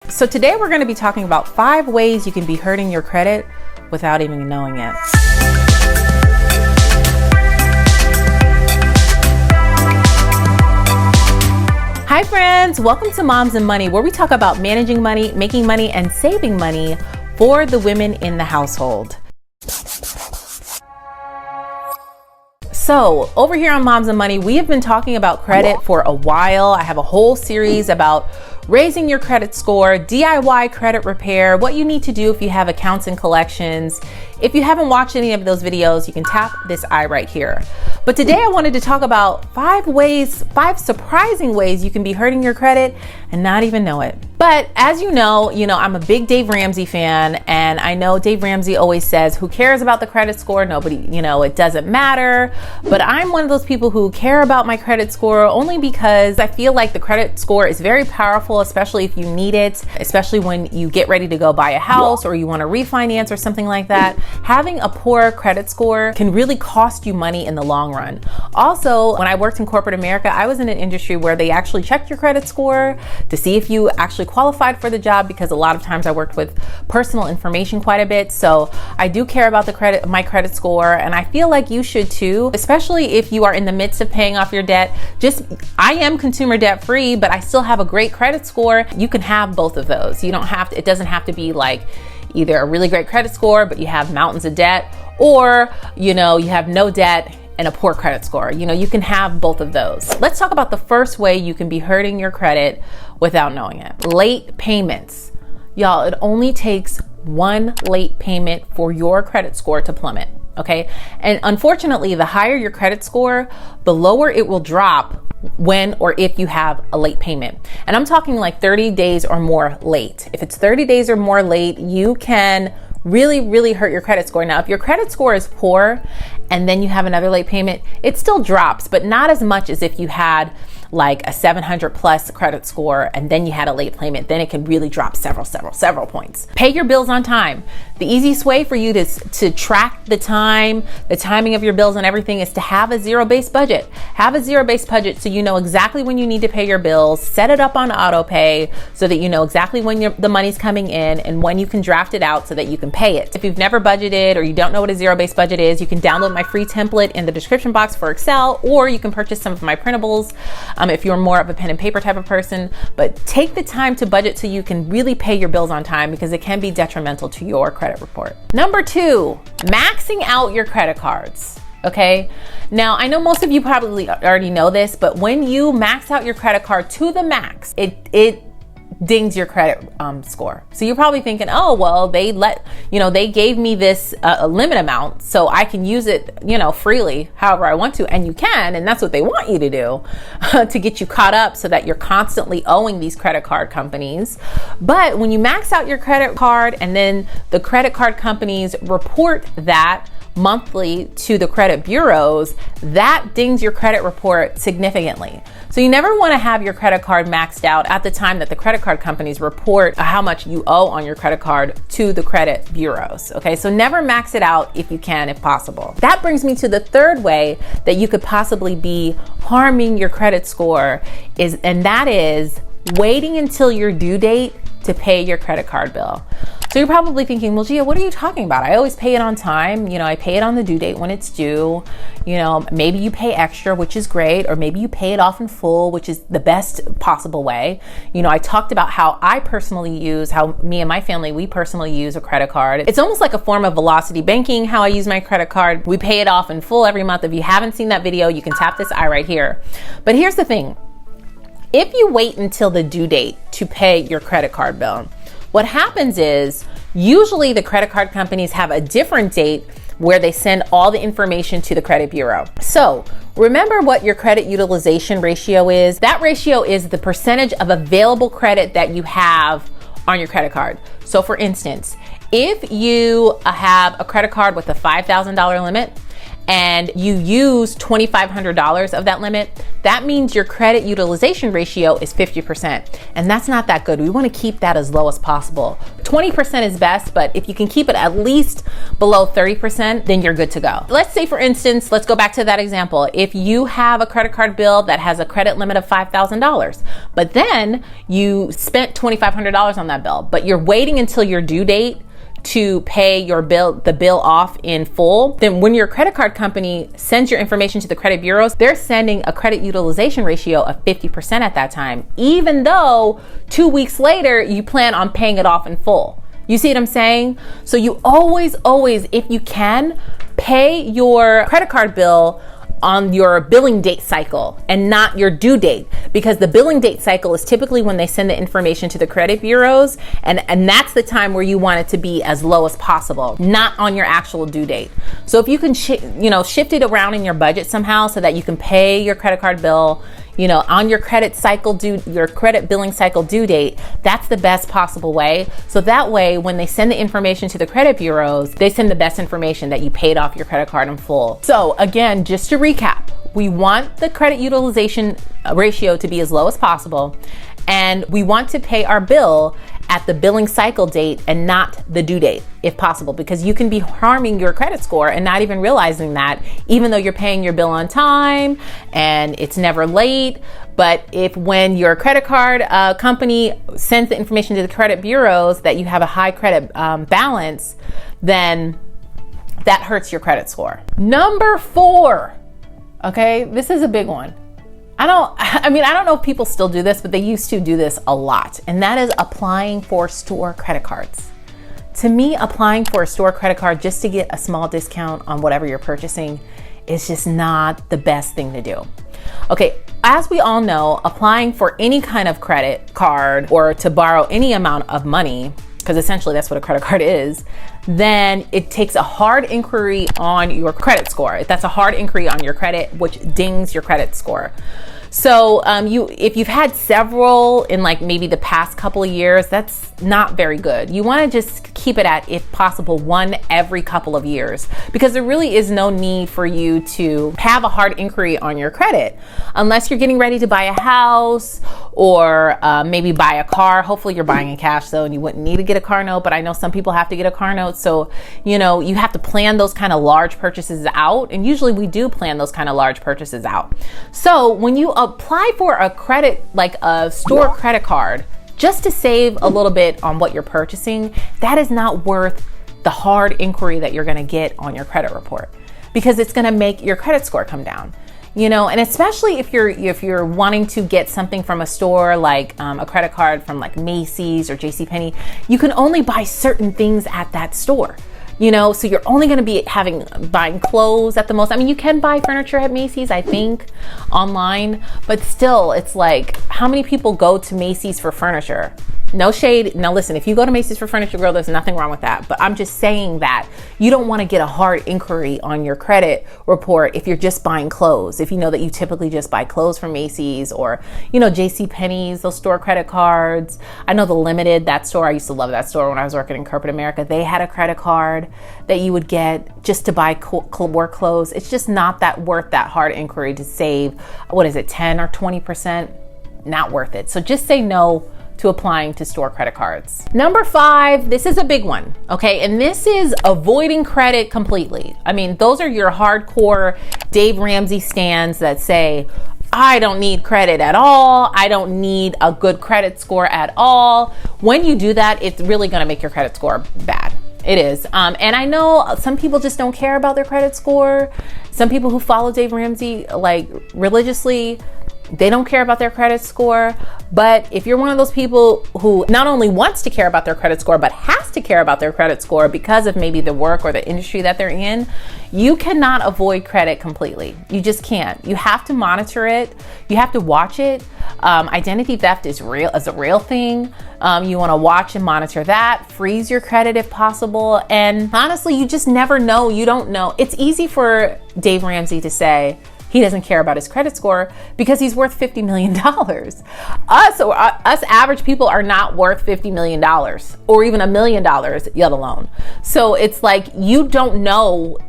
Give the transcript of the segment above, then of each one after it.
So today we're going to be talking about 5 ways you can be hurting your credit without even knowing it. Hi friends, welcome to Moms and Money, where we talk about managing money, making money, and saving money for the women in the household. So over here on Moms and Money, we have been talking about credit for a while. I have a whole series about raising your credit score, DIY credit repair, what you need to do if you have accounts and collections. If you haven't watched any of those videos, you can tap this eye right here. But today I wanted to talk about 5 surprising ways you can be hurting your credit and not even know it. But as you know, I'm a big Dave Ramsey fan, and I know Dave Ramsey always says, who cares about the credit score? Nobody, it doesn't matter. But I'm one of those people who care about my credit score only because I feel like the credit score is very powerful, especially if you need it, especially when you get ready to go buy a house or you want to refinance or something like that. Having a poor credit score can really cost you money in the long run. Also, when I worked in corporate America, I was in an industry where they actually checked your credit score to see if you actually qualified for the job, because a lot of times I worked with personal information quite a bit. So I do care about my credit score, and I feel like you should too, especially if you are in the midst of paying off your debt. I am consumer debt free, but I still have a great credit score. You can have both of those. It doesn't have to be like either a really great credit score, but you have mountains of debt, or, you have no debt and a poor credit score. You can have both of those. Let's talk about the first way you can be hurting your credit without knowing it. Late payments. Y'all, it only takes one late payment for your credit score to plummet, okay? And unfortunately, the higher your credit score, the lower it will drop when or if you have a late payment. And I'm talking like 30 days or more late. If it's 30 days or more late, you can really hurt your credit score. Now, if your credit score is poor and then you have another late payment, it still drops, but not as much as if you had like a 700 plus credit score and then you had a late payment. Then it can really drop several points. Pay your bills on time. The easiest way for you to track the timing of your bills and everything is to have a zero-based budget. Have a zero-based budget so you know exactly when you need to pay your bills. Set it up on auto pay so that you know exactly when the money's coming in and when you can draft it out so that you can pay it. If you've never budgeted or you don't know what a zero-based budget is, you can download my free template in the description box for Excel, or you can purchase some of my printables if you're more of a pen and paper type of person. But take the time to budget so you can really pay your bills on time, because it can be detrimental to your credit report. Number 2, maxing out your credit cards. Okay. Now, I know most of you probably already know this, but when you max out your credit card to the max, it dings your credit score. So you're probably thinking, oh, well, they gave me this limit amount so I can use it, freely, however I want to. And you can, and that's what they want you to do to get you caught up so that you're constantly owing these credit card companies. But when you max out your credit card and then the credit card companies report that monthly to the credit bureaus, that dings your credit report significantly. So you never want to have your credit card maxed out at the time that the credit card companies report how much you owe on your credit card to the credit bureaus. Okay, so never max it out if you can, if possible. That brings me to the third way that you could possibly be harming your credit score, and that is waiting until your due date to pay your credit card bill. So you're probably thinking, well, Gia, what are you talking about? I always pay it on time. I pay it on the due date when it's due. Maybe you pay extra, which is great, or maybe you pay it off in full, which is the best possible way. I talked about how me and my family, we personally use a credit card. It's almost like a form of velocity banking, how I use my credit card. We pay it off in full every month. If you haven't seen that video, you can tap this eye right here. But here's the thing. If you wait until the due date to pay your credit card bill, what happens is usually the credit card companies have a different date where they send all the information to the credit bureau. So remember what your credit utilization ratio is. That ratio is the percentage of available credit that you have on your credit card. So for instance, if you have a credit card with a $5,000 limit and you use $2,500 of that limit, that means your credit utilization ratio is 50%. And that's not that good. We want to keep that as low as possible. 20% is best, but if you can keep it at least below 30%, then you're good to go. Let's say, for instance, let's go back to that example. If you have a credit card bill that has a credit limit of $5,000, but then you spent $2,500 on that bill, but you're waiting until your due date to pay the bill off in full, then when your credit card company sends your information to the credit bureaus, they're sending a credit utilization ratio of 50% at that time, even though 2 weeks later you plan on paying it off in full. You see what I'm saying? So you always, if you can, pay your credit card bill on your billing date cycle and not your due date, because the billing date cycle is typically when they send the information to the credit bureaus, and that's the time where you want it to be as low as possible, not on your actual due date. So if you can shift it around in your budget somehow so that you can pay your credit card bill on your credit billing cycle due date, that's the best possible way. So that way, when they send the information to the credit bureaus, they send the best information that you paid off your credit card in full. So again, just to recap, we want the credit utilization ratio to be as low as possible, and we want to pay our bill at the billing cycle date and not the due date, if possible, because you can be harming your credit score and not even realizing that, even though you're paying your bill on time and it's never late. But when your credit card company sends the information to the credit bureaus that you have a high credit balance, then that hurts your credit score. Number 4, okay, this is a big one. I don't know if people still do this, but they used to do this a lot, and that is applying for store credit cards. To me, applying for a store credit card just to get a small discount on whatever you're purchasing is just not the best thing to do. Okay, as we all know, applying for any kind of credit card or to borrow any amount of money, because essentially that's what a credit card is, then it takes a hard inquiry on your credit score. That's a hard inquiry on your credit, which dings your credit score. So if you've had several in like maybe the past couple of years, that's not very good. You want to just keep it at, if possible, 1 every couple of years, because there really is no need for you to have a hard inquiry on your credit unless you're getting ready to buy a house or maybe buy a car. Hopefully you're buying in cash though, and you wouldn't need to get a car note, but I know some people have to get a car note. So, you have to plan those kind of large purchases out. And usually we do plan those kind of large purchases out. So when you apply for a credit, like a store credit card, just to save a little bit on what you're purchasing, that is not worth the hard inquiry that you're going to get on your credit report, because it's going to make your credit score come down. And especially if you're wanting to get something from a store like a credit card from like Macy's or JCPenney, you can only buy certain things at that store. So you're only going to be buying clothes at the most. I mean, you can buy furniture at Macy's, I think, online, but still, it's like, how many people go to Macy's for furniture? No shade. Now listen, if you go to Macy's for furniture, girl, there's nothing wrong with that. But I'm just saying that you don't want to get a hard inquiry on your credit report if you're just buying clothes. If you know that you typically just buy clothes from Macy's or, JCPenney's, those store credit cards. I know the Limited, that store, I used to love that store when I was working in corporate America. They had a credit card that you would get just to buy work clothes. It's just not that worth that hard inquiry to save, 10 or 20%? Not worth it. So just say no to applying to store credit cards. Number 5, this is a big one, okay? And this is avoiding credit completely. I mean, those are your hardcore Dave Ramsey stands that say, I don't need credit at all. I don't need a good credit score at all. When you do that, it's really gonna make your credit score bad. It is. And I know some people just don't care about their credit score. Some people who follow Dave Ramsey like religiously, they don't care about their credit score. But if you're one of those people who not only wants to care about their credit score, but has to care about their credit score because of maybe the work or the industry that they're in, you cannot avoid credit completely. You just can't. You have to monitor it. You have to watch it. Identity theft is a real thing. You want to watch and monitor that. Freeze your credit if possible. And honestly, you just never know. You don't know. It's easy for Dave Ramsey to say he doesn't care about his credit score because he's worth $50 million. Us average people are not worth $50 million or even $1 million, yet alone. So it's like, you don't know,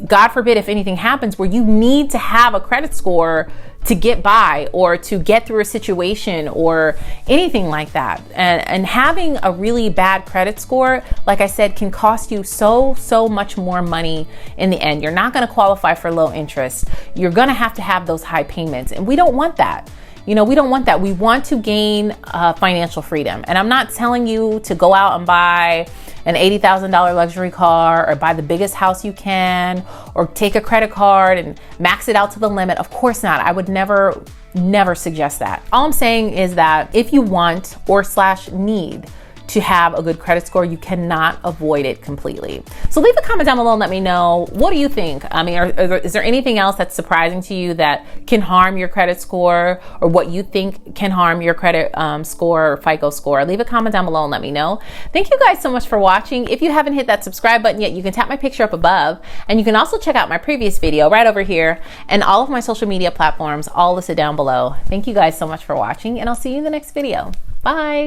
God forbid if anything happens where you need to have a credit score to get by or to get through a situation or anything like that. And having a really bad credit score, like I said, can cost you so much more money in the end. You're not going to qualify for low interest. You're going to have those high payments, and we don't want that. We don't want that. We want to gain financial freedom. And I'm not telling you to go out and buy an $80,000 luxury car or buy the biggest house you can or take a credit card and max it out to the limit. Of course not. I would never suggest that. All I'm saying is that if you want or / need to have a good credit score, you cannot avoid it completely. So leave a comment down below and let me know, what do you think? I mean, is there anything else that's surprising to you that can harm your credit score, or what you think can harm your credit score or FICO score? Leave a comment down below and let me know. Thank you guys so much for watching. If you haven't hit that subscribe button yet, you can tap my picture up above, and you can also check out my previous video right over here, and all of my social media platforms all listed down below. Thank you guys so much for watching, and I'll see you in the next video. Bye.